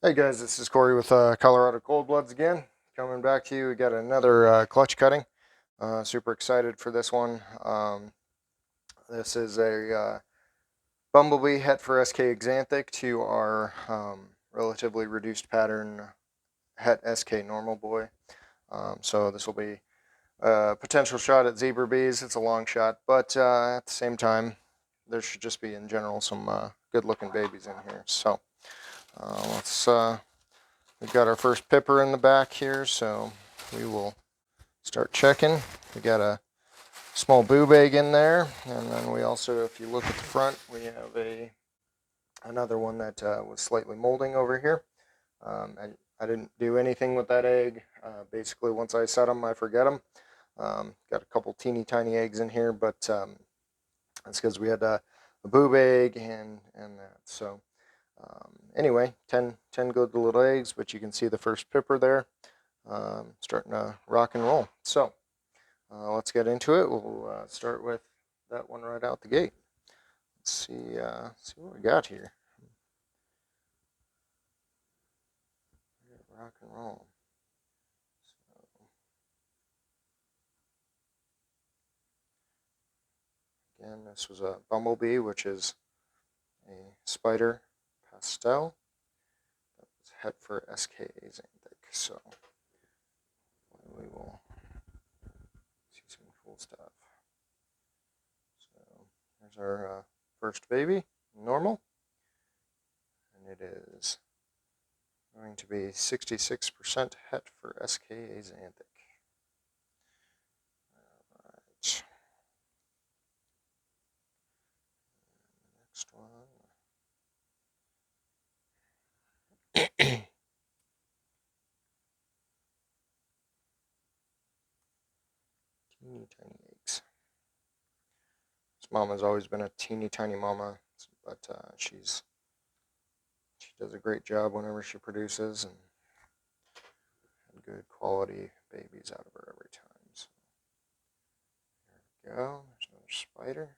Hey guys, this is Corey with Colorado Cold Bloods again. Coming back to you, we got another clutch cutting. Super excited for this one. This is a Bumblebee Het TSK Axanthic to our relatively reduced pattern Het SK normal boy. So this will be a potential shot at zebra bees. It's a long shot, but at the same time, there should just be in general some good looking babies in here. So let's we've got our first pipper in the back here, so we will start checking. We got a small boob egg in there, and then we also, if you look at the front, we have another one that was slightly molding over here. I didn't do anything with that egg. Basically, once I set them, I forget them. Got a couple teeny tiny eggs in here, but that's because we had a boob egg and that. So anyway, 10 good little eggs, but you can see the first pipper there. Starting to rock and roll. So let's get into it. We'll start with that one right out the gate. Let's see what we got here. Rock and roll. So, again, this was a Bumblebee, which is a spider pastel. That was Het for SK Axanthic. So we will see some cool stuff. So there's our first baby, normal, and it is going to be 66% Het for SK Axanthic. All right. Next one. Teeny tiny eggs. This mama's always been a teeny tiny mama, but she does a great job whenever she produces and good quality babies out of her every time. So there we go. There's another spider.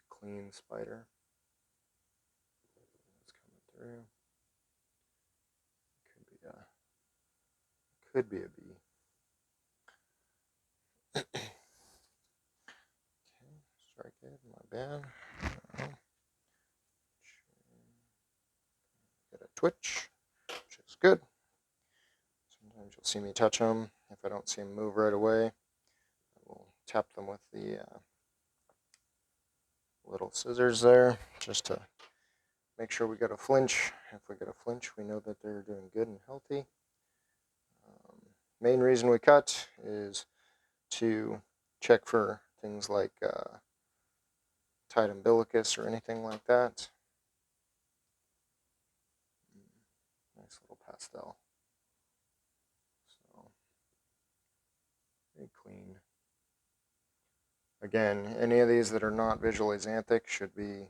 Clean spider. It's coming through. Could be a bee. Okay, strike it, my bad. Get a twitch, which is good. Sometimes you'll see me touch them. If I don't see them move right away, I will tap them with the little scissors there, just to make sure we get a flinch. If we get a flinch, we know that they're doing good and healthy. Main reason we cut is to check for things like tight umbilicus or anything like that. Nice little pastel. So, very clean. Again, any of these that are not visual axanthic should be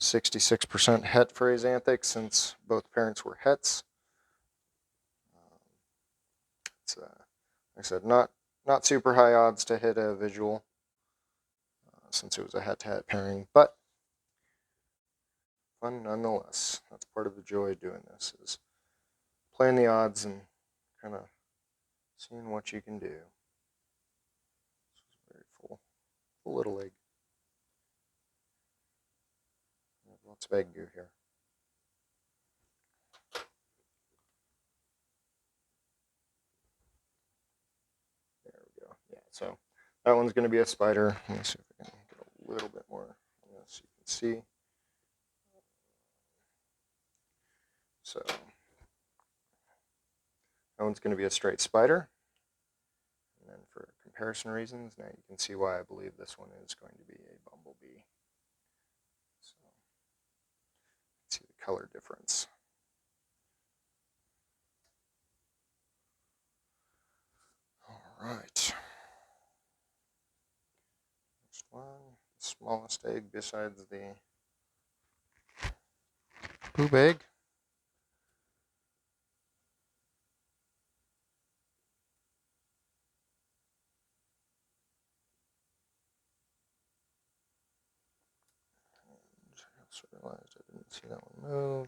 66% Het for axanthic, since both parents were Hets. It's like I said, not super high odds to hit a visual, since it was a Het-to-Het pairing, but fun nonetheless. That's part of the joy of doing this, is playing the odds and kind of seeing what you can do. This is very full little egg. Lots of egg goo here. There we go. Yeah, so that one's going to be a spider. Let me see if I can get a little bit more on this so you can see. So that one's going to be a straight spider. And then for comparison reasons, now you can see why I believe this one is going to be a Bumblebee. So let's see the color difference. All right. Next one, smallest egg besides the boob egg. Sort realized I didn't see that one move.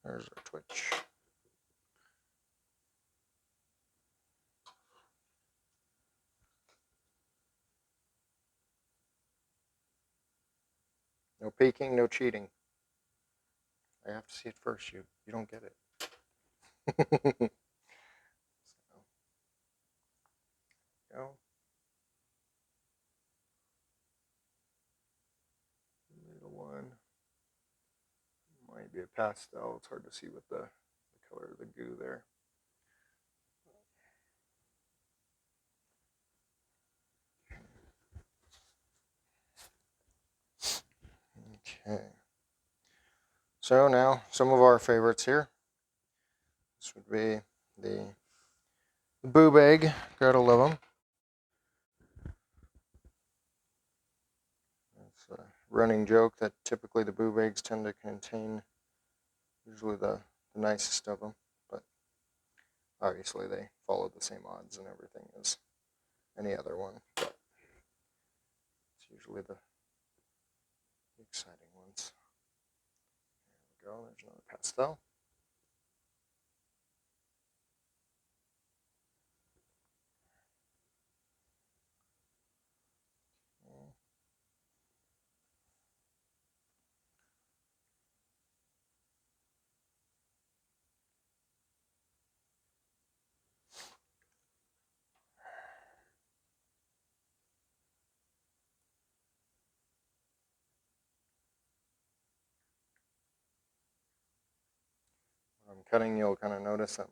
There's our twitch. No peeking, no cheating. I have to see it first. You don't get it. So, go. Middle one. Might be a pastel. It's hard to see with the color of the goo there. Okay. So now some of our favorites here. This would be the boob egg. Gotta love them. It's a running joke that typically the boob eggs tend to contain usually the nicest of them, but obviously they follow the same odds and everything as any other one. But it's usually the exciting ones. There we go. There's another pastel. When I'm cutting, you'll kind of notice that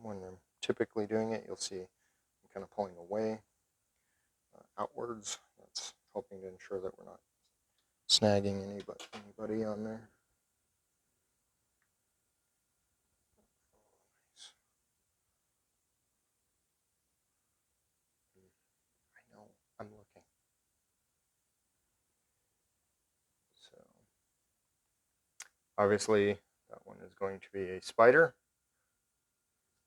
when I'm typically doing it, you'll see I'm kind of pulling away outwards. That's helping to ensure that we're not snagging anybody on there. I know, I'm looking. So obviously that one is going to be a spider.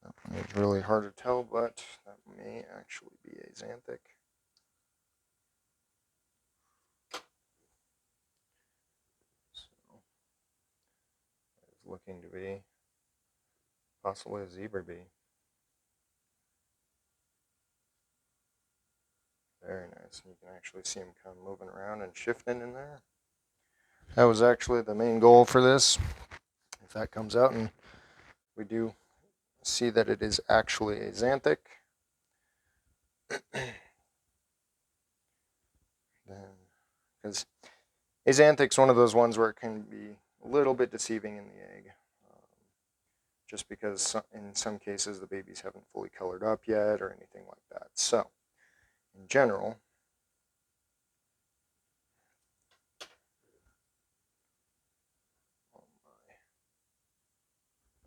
That one is really hard to tell, but that may actually be a xanthic. So it's looking to be possibly a zebra bee. Very nice. And you can actually see him kind of moving around and shifting in there. That was actually the main goal for this. If that comes out and we do see that it is actually a xanthic, then because a xanthic's one of those ones where it can be a little bit deceiving in the egg, just because in some cases the babies haven't fully colored up yet or anything like that. So in general,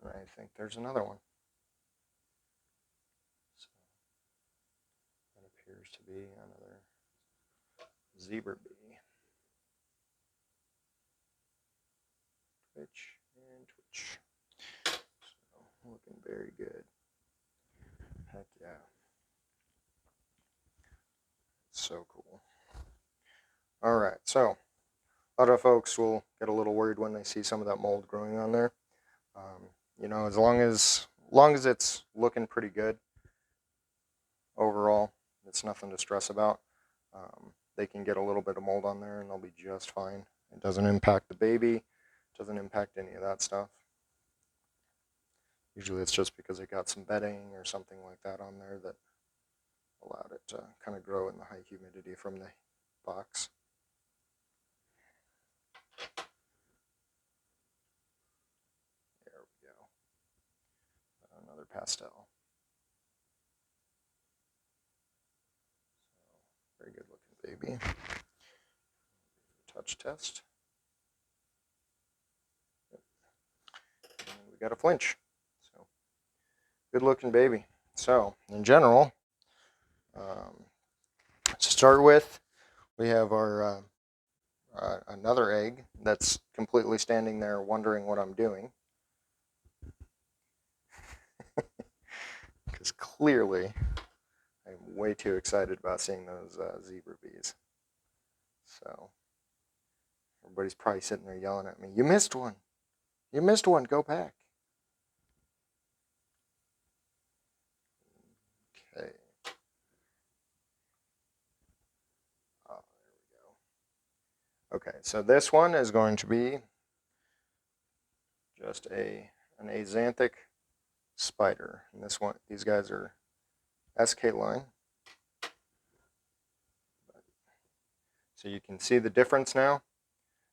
I think there's another one. So that appears to be another zebra bee. Twitch and twitch. So looking very good. Heck yeah. So cool. All right, so a lot of folks will get a little worried when they see some of that mold growing on there. You know, as long as it's looking pretty good overall, it's nothing to stress about. They can get a little bit of mold on there and they'll be just fine. It doesn't impact the baby. It doesn't impact any of that stuff. Usually it's just because it got some bedding or something like that on there that allowed it to kind of grow in the high humidity from the box. There we go. Another pastel. So, very good looking baby. Touch test. Yep. And we got a flinch. So good looking baby. So in general, to start with, we have our another egg that's completely standing there wondering what I'm doing. Because clearly I'm way too excited about seeing those zebra bees. So Everybody's probably sitting there yelling at me, "You missed one! You missed one! Go back!" Okay. Oh, there we go. Okay, so this one is going to be just an Axanthic spider, and these guys are SK line. So you can see the difference now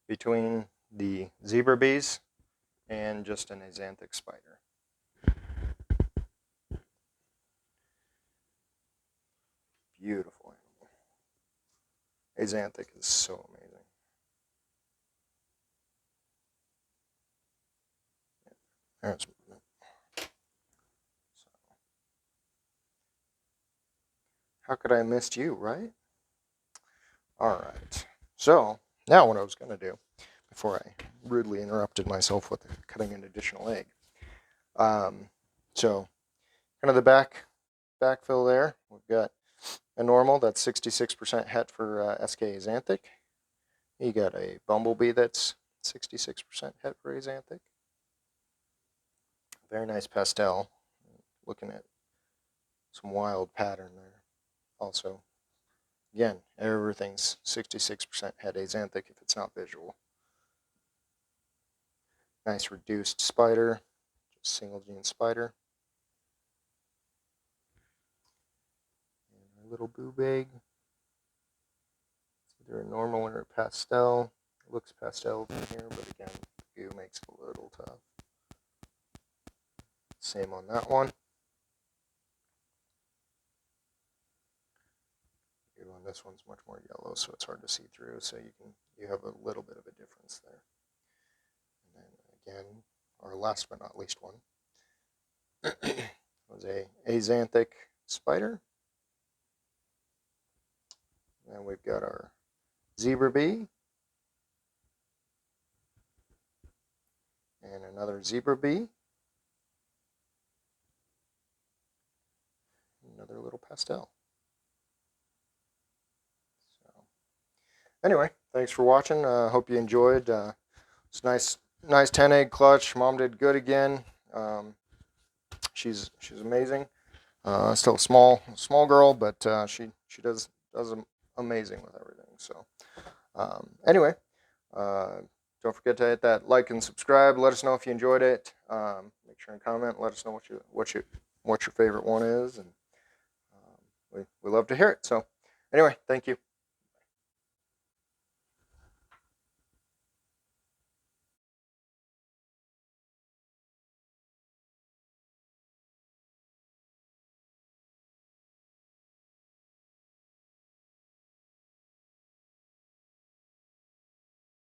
between the zebra bees and just an Axanthic spider. Beautiful animal. Axanthic is so amazing. There's movement. So, how could I have missed you, right? All right. So now what I was going to do, before I rudely interrupted myself with cutting an additional egg. So kind of the backfill there. We've got a normal that's 66% het for SK Axanthic. You got a Bumblebee that's 66% het for Axanthic. Very nice pastel. Looking at some wild pattern there. Also, again, everything's 66% het Axanthic if it's not visual. Nice reduced spider, just single gene spider. And our little boob egg. It's either a normal or a pastel. It looks pastel from here, but again, the goo makes it a little tough. Same on that one. On this one's much more yellow, so it's hard to see through. So you have a little bit of a difference there. And then again, our last but not least one was a Axanthic spider. And we've got our zebra bee and another zebra bee. Another little pastel. So anyway, thanks for watching. Hope you enjoyed. It's nice 10 egg clutch. Mom did good again. She's amazing. Still a small girl, but she does amazing with everything. So anyway, don't forget to hit that like and subscribe. Let us know if you enjoyed it. Make sure and comment. Let us know what your favorite one is, and we love to hear it. So anyway, thank you.